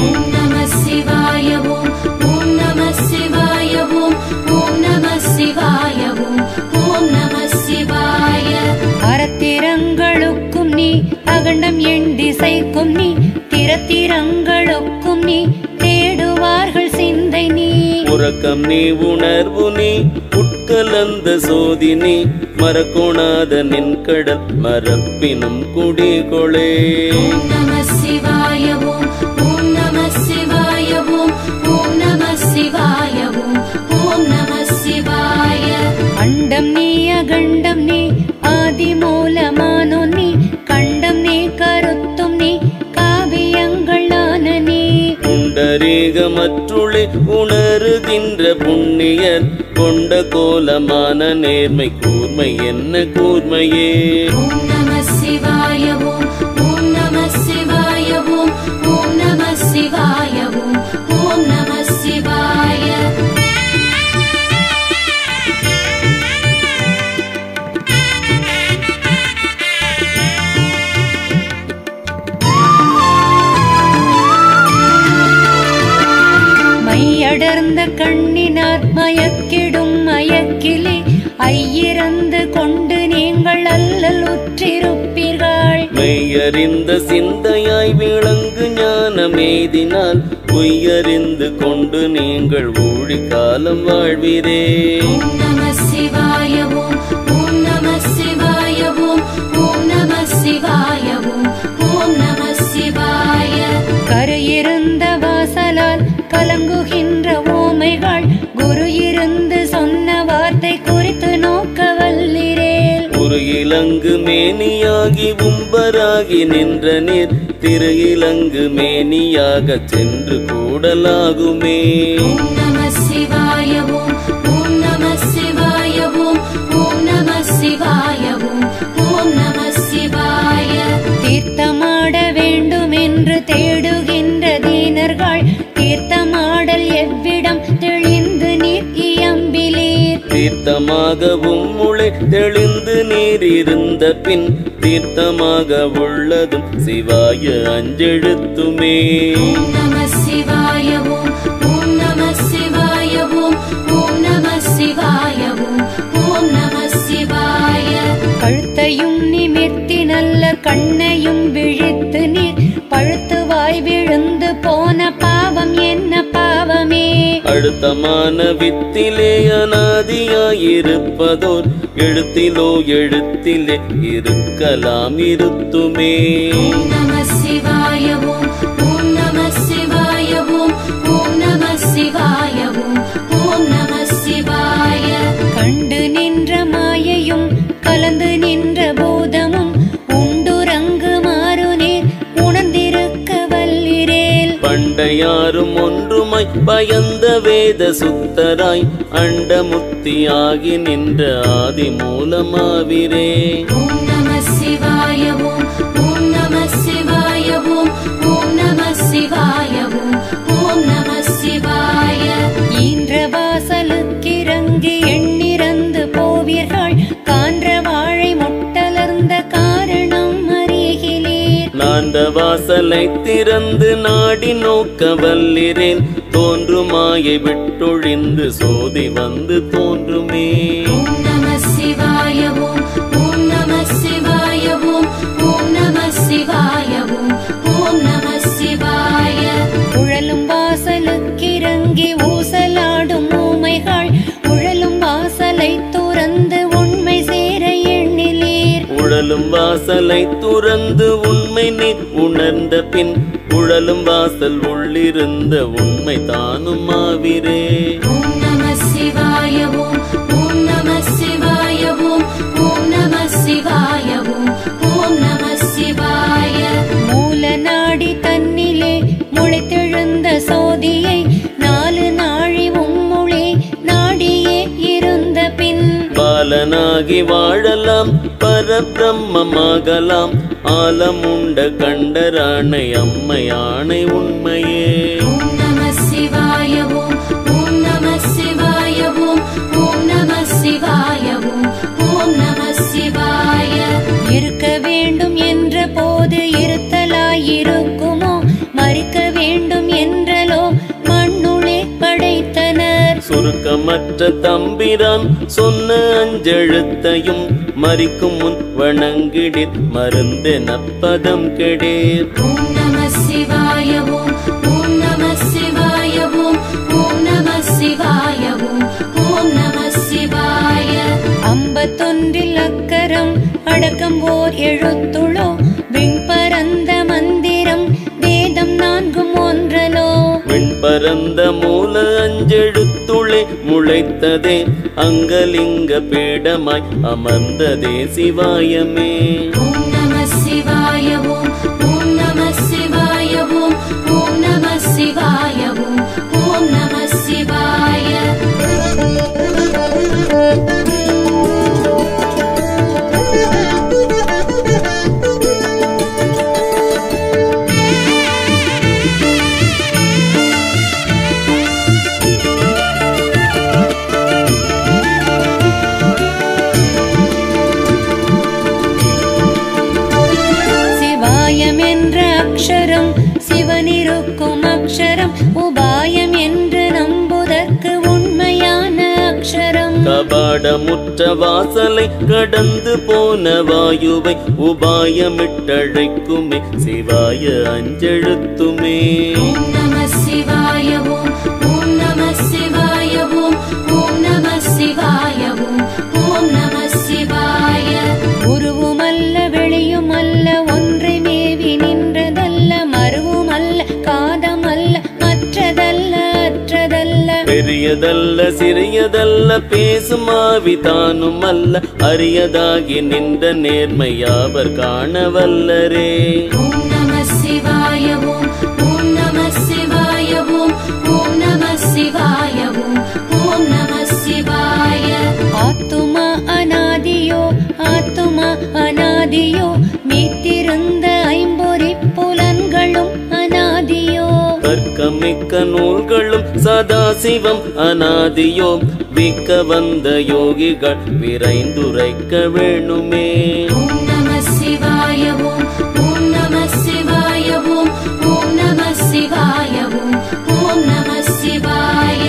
ஓம் நம சிவாய ஓம் ஓம் நம சிவாய ஓம் ஓம் நம சிவாய ஓம் ஓம் நம சிவாய. அறத்திரங்களுக்கும் நீ அகண்டம் எண் திசைக்கும் நீ, திறத்திரங்களுக்கும் நீ தேடுவார்கள் சிந்தை நீ. உறக்கம் நீ உணர்வு நீ உட்கலந்த சோதி நீ, மறக்கொணாத நின் கடல் மரப்பினும் குடிகொளே. ஓம் நம சிவாய ஓம் ஓம் நம சிவாய ஓம் ஓம் நம சிவாய ஓம் ஓம் நம சிவாய. அண்டம் நீ அகண்டம் நீ ஆதி மூலமானோ நீ, கண்டம் நீ கருத்தும் நீ காவியங்கள் ஆன நீ. புண்டரீகமற்றுளே உணருகின்ற புண்ணியர் கொண்ட கோலமான நேர்மை கூர்மை என்ன கூர்மையே. ஓம் நம சிவாய ஓம் ஓம் நம சிவாய ஓம் ஓம் நம சிவாய ஓம் ஓம் நம சிவாய. மையடர்ந்த கண்ணினார் மயக்கிடும் மயக்கிலே, ஐயிறந்து கொண்டு நீங்கள் அல்லல் உற்றிருப்பீர்கள். மெய்யறிந்த சிந்தையாய் விளங்கு ஞானமேதினால், பொய்யறிந்து கொண்டு நீங்கள் ஊழி காலம் வாழ்வீரே. ஓம் நம சிவாய ஓம் ஓம் நம சிவாய ஓம் ஓம் நம சிவாய ஓம் ஓம் நம சிவாய. கரையிருந்த வாசலால் கலங்குகின்ற ஓமைகள், குரு இருந்து சொன்ன வார்த்தை குறித்து நோக்க வல்லிரேல். ஒரு இலங்கு மேனியாகி உம்பராகி நின்ற நீர், திரு இலங்கு மேனியாக சென்று கூடலாகுமே. ஓம் நம சிவாய ஓம் ஓம் நம சிவாய ஓம் ஓம் நம சிவாய ஓம் ஓம் நம சிவாய. தீர்த்தமாட வேண்டும் என்று தேடுகின்ற தீனர்கள், தீர்த்தமாடல் எவ்விடம் தெளிந்து நீர் இயம்பிலீர். தீர்த்தமாகவும் முளை தெளிந்து நீர் இருந்த பின், தீர்த்தமாக உள்ளதும் சிவாய அஞ்செழுத்துமே. ஓம் நம சிவாய ஓம் ஓம் நம சிவாய ஓம் ஓம் நம சிவாய ஓம் ஓம் நம சிவாய. கழுத்தையும் நிமிர்த்தி நல்ல கண்ணையும் விழித்து நீர், பழுத்து வாய் விழுந்து போன பாவம் என்ன பாவமே. அழுத்தமான வித்திலே அநாதியாயிருப்பதோர், எழுத்திலோ எழுத்திலே இருக்கலாம் இருத்துமே. ஓம் நம சிவாய ஓம் ஓம் நம சிவாய ஓம் ஓம் நம சிவாய ஓம் ஓம் நம சிவாய. கண்டு நின்ற மாயையும் கலந்து நின்ற பூதமும், உண்டுறங்கு மாறு நீர் உணர்ந்திருக்க வல்லிரேல். பண்டையாரும் ஒன்றுமாய் பயந்த வேத சுத்தராய், அண்டமுக்தியாகி நின்ற ஆதி மூலமாவிரே. ஓம் நம சிவாய ஓம் ஓம் நம சிவாய ஓம் ஓம் நம சிவாய ஓம் ஓம் நம சிவாய. ஈன்ற வாசலுக்கிறங்கி எண்ணிறந்து போவீர்கள், கான்ற வாழை முட்டலர்ந்த காத வாசலை திறந்து நாடி நோக்க வல்லிரேன் தோன்றும் மாயை விட்டொழிந்து சோதி வந்து தோன்றுமே. ஓம் நம சிவாய ஓம் ஓம் நம சிவாய ஓம் ஓம் நம சிவாய ஓம் ஓம் நம சிவாய. உழலும் வாசலுக்கிறங்கி ஊசலாடும் ஊமைகள் உழலும் வாசலை துறந்து உண்மை சேர எண்ணிலீர். உழலும் வாசலை துறந்து உண்மை நீ உணர்ந்த பின் உழலும் வாசல் உள்ளிருந்த உண்மை தானும் ஆவிரே. ஓம் நம சிவாய ஓம் ஓம் நம சிவாய ஓம் ஓம் நம சிவாய ஓம் ஓம் நம சிவாய. மூல நாடி தன்னிலே முளைத்தெழுந்த சோதியை நாலு நாழி உம்முளே நாடியே இருந்த பின் பாலனாகி வாழலாம் பரபிரம்மமாகலாம் ஆலமுண்ட கண்டரானை அம்மையானை உண்மையே. ஓம் நம சிவாய ஓம் ஓம் நம சிவாய ஓம் ஓம் நம சிவாய ஓம் ஓம் நம சிவாய. இருக்க வேண்டும் என்ற போது இருத்தலாயிருக்குமோ மறிக்க வேண்டும் என்றலோ மண்ணுளே படைத்தனர். சுருக்கமற்ற தம்பிரான் சொன்ன அஞ்செழுத்தையும் மறிக்கும் முன் வணங்கிடிற் மருந்தென பதம் கெடீர். ஓம் நம சிவாய ஓம் ஓம் நம சிவாய ஓம் ஓம் நம சிவாய ஓம் ஓம் நம சிவாய. 51 அக்கரம் அடக்கம் ஓர் எழுத்துளோ விண்பரந்த மந்திரம் வேதம் 4 ஒன்றலோ. விண்பரந்த மூல அஞ்செழுத்துளே முளைத்ததே அங்கலிங்க பீடமாய் அமர்ந்ததே சிவாயமே. ஓம் நம சிவாய ஓம் ஓம் நம சிவாய ஓம் ஓம் நம சிவாய ஓம் ஓம் நம சிவாய. சிவாயம் என்ற அக்ஷரம் சிவனிருக்கும் அக்ஷரம் உபாயம் என்று நம்புதற்கு உண்மையான அக்ஷரம். கபாடமுற்ற வாசலை கடந்து போன வாயுவை உபாயமிட்டழைக்குமே சிவாய அஞ்செழுத்துமே. ஓம் நம சிவாய ஓம் ஓம் நம சிவாய ஓம் ஓம் நம சிவாய ஓம் ஓம் நம சிவாய. உருவுமல்ல வெளியுமல்ல ஒன்றை மேவி நின்றதல்ல மருவுமல்ல காதமல்ல மற்றதல்ல அற்றதல்ல. பெரியதல்ல சிறியதல்ல பேசும் ஆவி தானும் அல்ல அரியதாகி நின்ற நேர்மையாவர் காணவல்லரே. ஓம் நம சிவாய ஓம் ஓம் நம சிவாய ஓம் ஓம் நம சிவாய ஓம் ஓம் நம சிவாய. ஆத்துமா அநாதியோ ஆத்துமா அநாதியோ மீத்திருந்த ஐம்பொறி புலன்களும் அநாதியோ. தர்க்கமிக்க நூல்களும் சதாசிவம் அநாதியோ விக்க வந்த யோகிகள் விரைந்துரைக்க வேணுமே. ஓம் நம சிவாய ஓம் ஓம் நம சிவாய ஓம் ஓம் நம சிவாய ஓம் ஓம் நம சிவாய.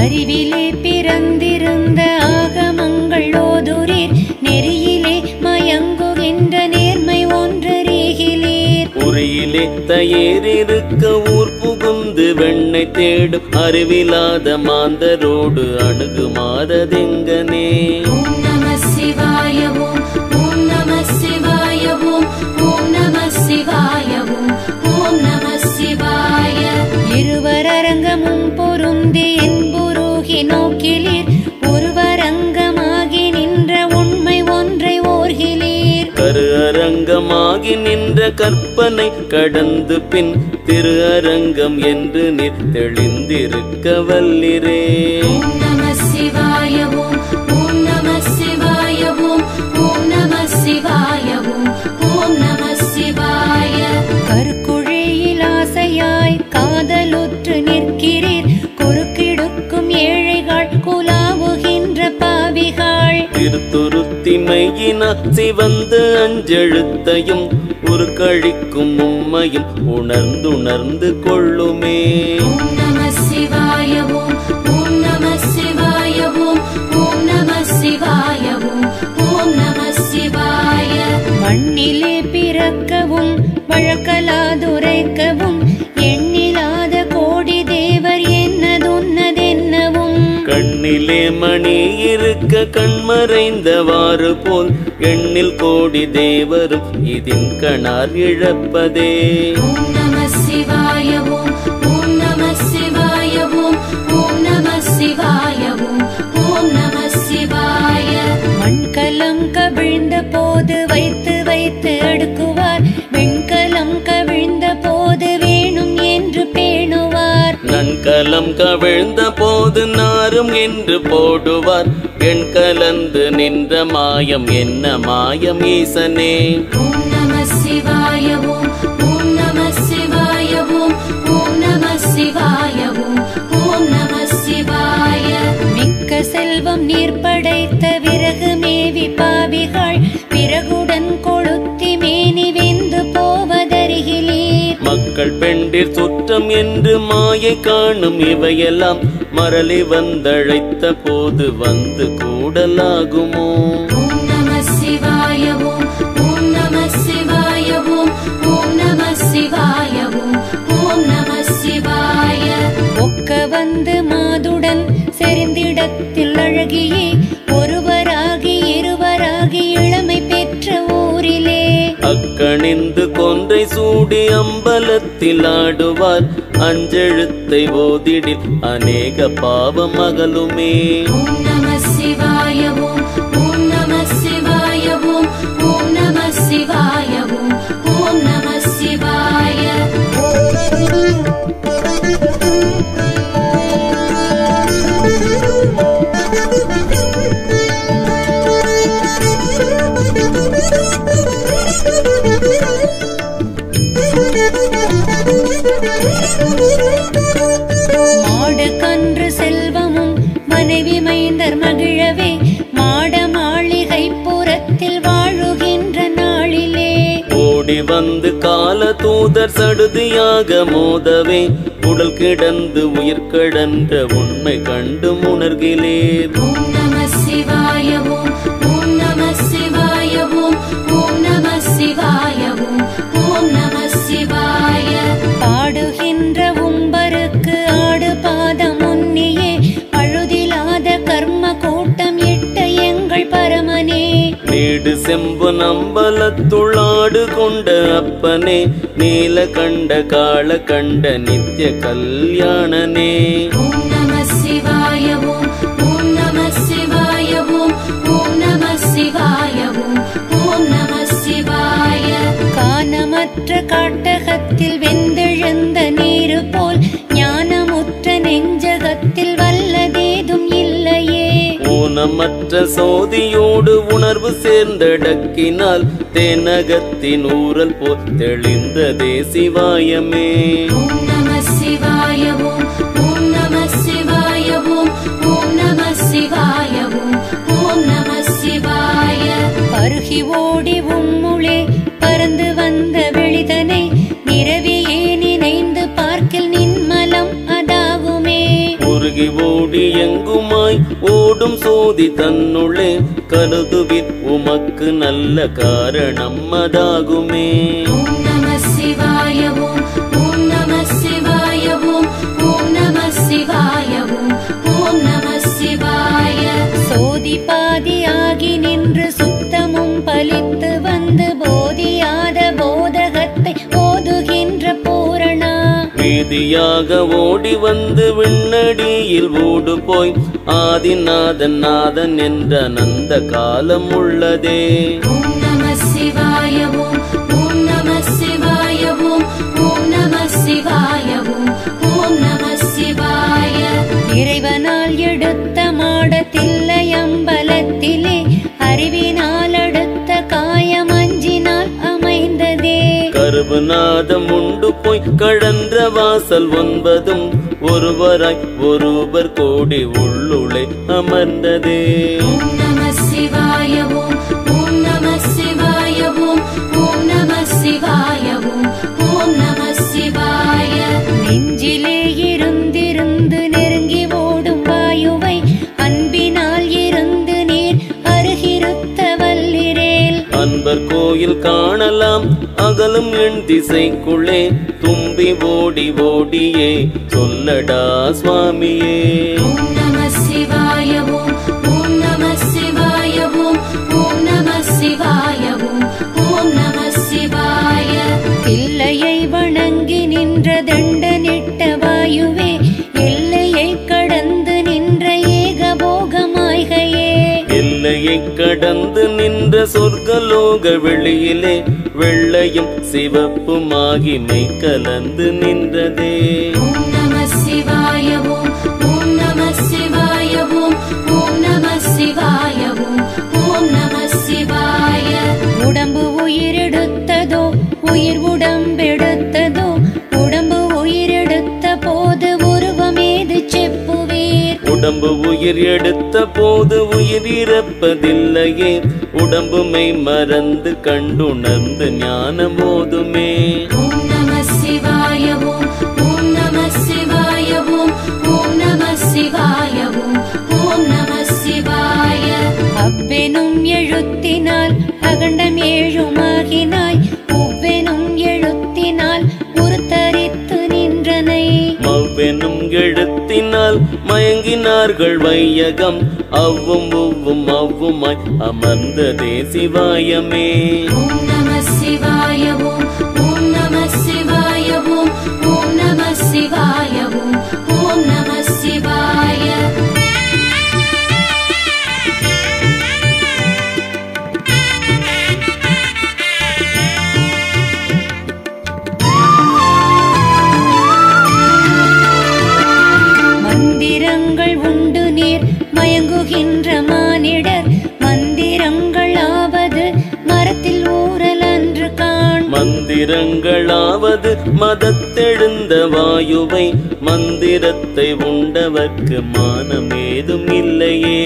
அறிவிலே பிறந்திருந்த ஆகமங்கள் ஓதுரீர் நெறியிலே மயங்குகின்ற நேர்மை ஒன்றறிகிலீர். உரியிலே தயேறிருக்க ஊர் புகுந்து வெண்ணை தேடும் அறிவிலாத மாந்தரோடு அணுகுமாறதெங்கனே. ஓம் நம சிவாய ஓம் ஓம் நம சிவாய ஓம் ஓம் நம சிவாய ஓம் ஓம் நம சிவாய. இருவரங்கமும் பொருந்தி என்புருகி நோக்கிலீர் ஒருவரங்கமாகி நின்ற உண்மை ஒன்றை ஓர்கிலீர். கரு அரங்கமாகி நின்ற கற்பனை கடந்து பின் திரு அரங்கம் என்று நீர் தெளிந்திருக்க வல்லிரே. ஓம் நம சிவாய ஓம் ஓம் நம சிவாய ஓம் ஓம் நம சிவாய ஓம் ஓம் நம சிவாய. கருக்குழியில் ஆசையாய் காதலுற்று நிற்கிறீர் குறுக்கிடுக்கும் ஏழைகள் குலாவுகின்ற பாவிகள். திருத்துருத்திமையினா சிவந்த அஞ்செழுத்தையும் உருக்கழிக்கும் உம்மையும் உணர்ந்துணர்ந்து கொள்ளுமே. ஓம் நம சிவாய ஓம் ஓம் நம சிவாய ஓம் ஓம் நம சிவாய ஓம் ஓம் நம சிவாய. மண்ணிலே பிறக்கவும் வழக்கலாதுரைக்கவும் எண்ணிலாத கோடி தேவர் என்னதுன்னதென்னவும். கண்ணிலே மணி இருக்க கண்மறைந்தவாறு போல் எண்ணில் கோடி தேவரும் இதின் கணார் இழப்பதே. ஓம் நம சிவாய ஓம் ஓம் நம சிவாய ஓம் ஓம் நம சிவாய ஓம் ஓம் நம சிவாய. மண்கலம் கவிழ்ந்த போது வைத்து வைத்து அடுக்குவார், வெண்கலம் கவிழ்ந்த போது வேணும் என்று பேணுவார். நன்கலம் கவிழ்ந்த போது நாரும் என்று போடுவார், எண் கலந்து நின்ற மாயம் என்ன மாயம் ஈசனே. ஓம் நம சிவாய ஓம் ஓம் நம சிவாய ஓம் ஓம் நம சிவாய ஓம் ஓம் நம சிவாய. மிக்க செல்வம் நீர் படைத்த விறகு மேவி பாவிகள் பிறகுடன் கொளுத்தி மேனி வெந்து போவதருகிலீர். மக்கள் பெண்டிர் சுற்றம் என்று மாயை காணும் இவையெல்லாம் மரளி வந்தழைத்த போது வந்து கூடலாகுமோ. ஓம் நம சிவாய ஓம் ஓம் நம சிவாய ஓம் ஓம் நம சிவாய ஓம் ஓம் நம சிவாய. ஒக்க வந்து மாதுடன் செறிந்திடத்தில் அழகியே ஒருவராகி இருவராகி இளமை பெற்ற ஊரிலே. அக்கணிந்து கொன்றை சூடி அம்பலத்தில் ஆடுவார், அஞ்செழுத்தை ஓதிடில் அநேக பாவம் அகலுமே. ஓம் நம சிவாய ஓம் ஓம் நம சிவாய ஓம் ஓம் நம சிவாய ஓம் ஓம் நம சிவாய. மாடு கன்று செல்வமும் மனைவி மைந்தர் மகிழவே மாட மாளிகை புறத்தில் வாழுகின்ற நாளிலே. ஓடி வந்து கால தூதர் சடுதியாக மோதவே உடல் கிடந்து உயிர் கடந்த உண்மை கண்டு உணர்கிலேர். ஓம் நம சிவாய ஓம் ஓம் நம சிவாய ஓம் ஓம் நம சிவாய ஓம் ஓம் நம சிவாய. பாடுகின்ற உம்பருக்கு ஆடு பாதம் உன்னியே அழுதிலாத கர்ம கூட்டம் இட்ட எங்கள் பரமனே. நீடு செம்பு நம்பலத்துள்ளாடு கொண்ட அப்பனே, நீல கண்ட கால கண்ட நித்திய கல்யாணனே. ஓம் நம சிவாய ஓம் ஓம் நம சிவாய ஓம் ஓம் நம சிவாய ஓம் ஓம் நம சிவாய. கானமற்ற காட்டகத்தில் வெந்தெழுந்த நீரு போல் ஞானமுற்ற நெஞ்சகத்தில் வல்லதேதும் இல்லையே. ஊனமற்ற சோதியோடு உணர்வு சேர்ந்தடக்கினால் தேனகத்தின் ஊரல் போல் தெளிந்ததே சிவாயமே. ஓம் நம சிவாய ஓம் ஓம் நம சிவாய ஓம் ஓம் நம சிவாய ஓம் ஓம் நம சிவாய. பருகி ஓடி உம்முளே பறந்து வந்த வெளிதனை நிறவியே நினைந்து பார்க்கில் நின்மலம் அதாகுமே. உருகி ஓடி எங்குமாய் ஓடும் சோதி தன்னுள்ளே கருதுவிற் உமக்கு நல்ல காரணம் அதாகுமே. ஓம் நம சிவாய ஓம் ஓம் நம சிவாய ஓம் ஓம் நம சிவாய ஓம் ஓம் நம சிவாய. சோதி பாதியாகி நின்று சுத்தமும் பலித்து வந்து போதியாத போதகத்தை ஓதுகின்ற பூரணா. வீதியாக ஓடி வந்து விண்ணடியில் ஓடு போய் ஆதிநாதன் நாதன் என்ற நந்த காலம் உள்ளதே. ஓம் நம சிவாய ஓம் ஓம் நம சிவாய ஓம் ஓம் நம சிவாய ஓம் ஓம் நம சிவாய. இறைவனால் எடுத்த மாடத்தில்லை அம்பலத்திலே அறிவினால் அடுத்த காயம் அஞ்சினால் அமைந்ததே. கருபநாதம் உண்டு போய் கடந்த வாசல் 9 ஒருவராய் ஒருவர் கோடி உள்ளுளே அமர்ந்ததே. ஓம் நம சிவாய ஓம் ஓம் நம சிவாய ஓம் ஓம் நம சிவாய கோயில் காணலாம் அகலும் என் திசைக்குள்ளே தும்பி ஓடி ஓடியே சொல்லடா சுவாமியே. ஓம் நம சிவாய ஓம் ஓம் நம சிவாய ஓம் ஓம் நம சிவாய ஓம் ஓம் நம சிவாய. தில்லையை வணங்கி நின்ற தண்டனிட்ட வாயுவே எல்லையை கடந்து நின்ற ஏகபோகமாய்கையே. எல்லையை கடந்து நின்ற சொர்க்கலோக வெளியிலே வெள்ளையும் சிவப்புமாகி மெய் கலந்து நின்றதே. ஓம் நம சிவாய ஓம் ஓம் நம சிவாய ஓம் ஓம் நம சிவாய ஓம் ஓம் நம சிவாய. உடம்பு உயிரெடுத்ததோ உயிர் உடம்பெடுத்ததோ உடம்பு உயிரெடுத்த போது உருவமேது செப்புவீர். உடம்பு உயிர் எடுத்த போது உயிர் இறப்பதில்லையே உடம்பு மெய் மறந்து கண்டுணர்ந்து ஞானம் போதுமே. ஓம் நம சிவாய ஓம் ஓம் நம சிவாய ஓம் ஓம் நம சிவாய ஓம் ஓம் நம சிவாய. அவ்வெனும் எழுத்தினால் அகண்டம் ஏழுமாகினாய் உவ்வெனும் எழுத்தினால் உருத்தரித்து நின்றனை. மவ்வெனும் எழுத்தினால் மயங்கினார்கள் வையகம் அவ்வும் உவ்வும் அவ்வுமாய் அமர்ந்ததே சிவாயமே. ஓம் நம சிவாய ஓம் ஓம் நம சிவாய ஓம் ஓம் நம சிவாய ஓம் ஓம் நம சிவாய. மந்திரங்கள் உண்டு நீர் மயங்குகின்ற மானிடர் மந்திரங்கள் ஆவது மரத்தில் ஊரல் அன்று காண். மந்திரங்களாவது மதத்தெழுந்த வாயுவை மந்திரத்தை உண்டவர்க்கு மானமேதும் இல்லையே.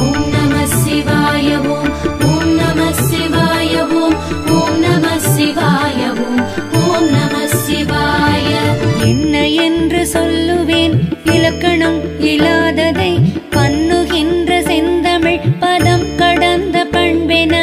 ஓம் நம சிவாய ஓம் ஓம் நம சிவாய ஓம் ஓம் நம சிவாய ஓம் ஓம் நம சிவாய. என்ன என்று சொல்லுவேன் இலக்கணம் இல்லாததை பண்ணுகின்ற செந்தமிழ் பதம் கடந்த பண்பென.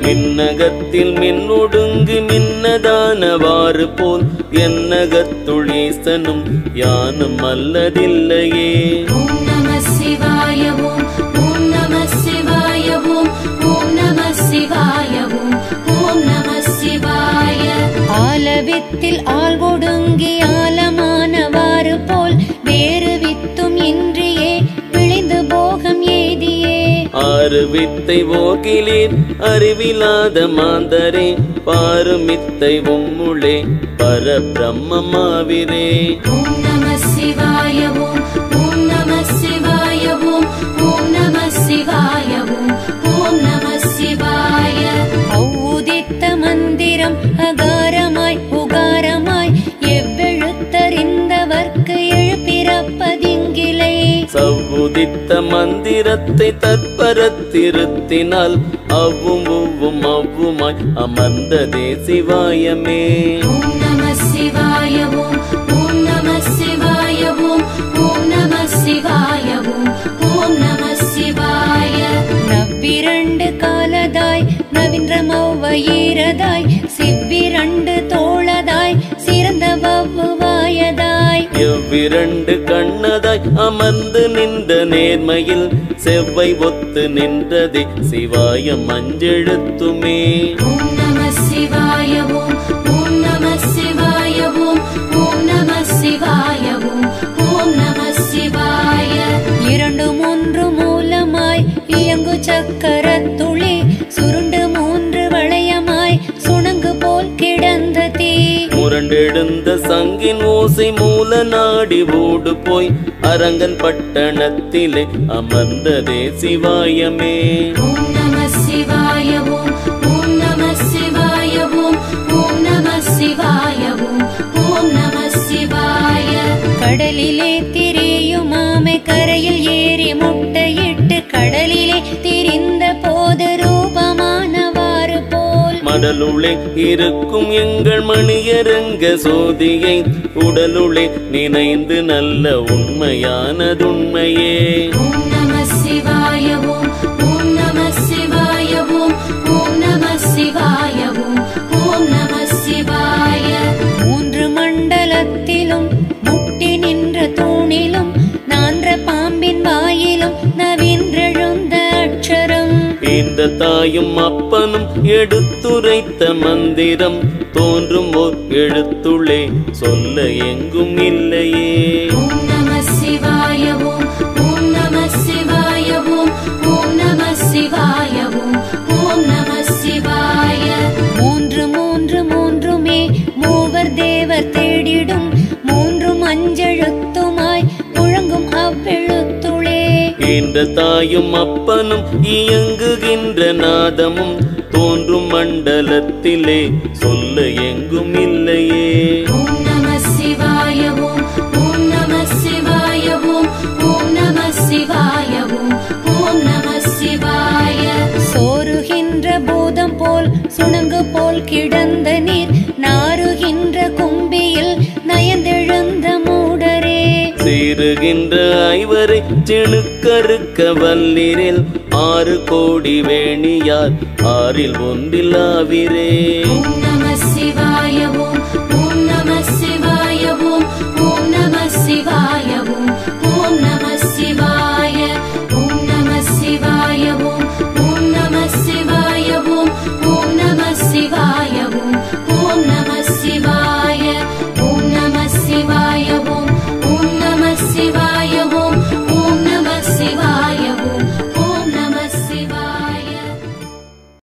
மின்னகத்தில் மின்னொடுங்கு மின்னதானவாறு போல் என்னகத்துள் ஈசனும் யானும் அல்லதில்லையே. ஓம் நம சிவாய ஓம் ஓம் நம சிவாய ஓம் ஓம் நம சிவாய ஓம் ஓம் நம சிவாய. ஆலவித்தில் ஆள் ஒடுங்கி ஆலமானவாறு போல் வேறு வித்தும் இன்றியே விளைந்து போகம் ஏதியே. ஆறு வித்தை ஓகிலீர் அறிவிலாத மாந்தரே பாருமித்தை உம்முளே பரபிரம்மமாவிரே. ஓம் நம சிவாய ஓம் ஓம் நம சிவாய ஓம் ஓம் நம சிவாய ஓம் ஓம் நம சிவாய. அவ்வுதித்த மந்திரம் அகாரமாய் உகாரமாய் எவ்வெழுத்தறிந்தவர்க்கு எழுப்பிறப்பதிங்கிலை. சவ்வுதித்த மந்திரத்தை தற்பரத்திருத்தினால் அவ்வும் உவ்வும் அவ்வுமாய் அமர்ந்ததே சிவாயமே. ஓம் நம சிவாய ஓம் ஓம் நம சிவாய ஓம் ஓம் நம சிவாய ஓம் ஓம் நம சிவாய. நவ்விரண்டு காலதாய் நவீன்ற மௌவயிரதாய் சிவ்விரண்டு தோளதாய் சிறந்த வவ்வுவாயதாய் எவ்விரண்டு கண்ணதாய் அமர்ந்து நின்ற நேர்மையில் செவ்வை ஒத்து நின்றதே சிவாயம் அஞ்செழுத்துமே. ஓம் நம சிவாய ஓம் ஓம் நம சிவாய ஓம் ஓம் நம சிவாய ஓம் ஓம் நம சிவாய. இரண்டு மூன்று மூலமாய் இயங்கு சக்கரத்துளே சுருண்டு மூன்று வளையமாய் சுணங்கு போல் கிடந்த தீ. முரண்டெழுந்த சங்கின் ஓசை மூல நாடி ஓடு போய் அரங்கன் பட்டணத்திலே அமர்ந்ததே சிவாயமே. ஓம் நம சிவாய ஓம் ஓம் நம சிவாய ஓம் ஓம் நம சிவாய ஓம் ஓம் நம சிவாய. கடலிலே திரியுமாமை கரையில் ஏறி முட்டையிட்டு கடலிலே திரிந்த போது ரூபமானவாறு போல் மடலுளே இருக்கும் எங்கள் மணியரங்க சோதியை உடலுளே நினைந்து நல்ல உண்மையானதுண்மையே. ஓம் நம சிவாய ஓம் ஓம் நம சிவாய ஓம் ஓம் நம சிவாய ஓம் தாயும் அப்பனும் எடுத்துரைத்த மந்திரம் தோன்றும் ஓர் எழுத்துளே சொல்ல எங்கும் இல்லையே. ஓம் நம சிவாய ஓம் ஓம் நம சிவாய ஓம் ஓம் நம சிவாய ஓம் ஓம் நம சிவாய. மூன்று மூன்று மூன்றுமே மூவர் தேவர் தேடிடும் மூன்றும் அஞ்செழுத்துமாய் முழங்கும் அவ்வெழுத்துளே. என்ற தாயும் அப்பனும் இயங்குகின்ற நாதமும் தோன்றும் மண்டலத்திலே சொல்ல எங்கும் இல்லையே. ஓம் நம சிவாய ஓம் ஓம் நம சிவாய ஓம் ஓம் நம சிவாய ஓம் ஓம் நம சிவாய. சோறுகின்ற பூதம் போல் சுணங்கு போல் கிடந்த நீர் நாறுகின்ற கும்பியில் நயந்தெழுந்த மூடரே. சேருகின்ற ஐவரை செணுக்கறுக்க வல்லிரில் 6 கோடி வேணியார் 6ல் ஒன்றில் ஆவிரே. ஓம் நம சிவாய ஓம் ஓம் நம சிவாய ஓம்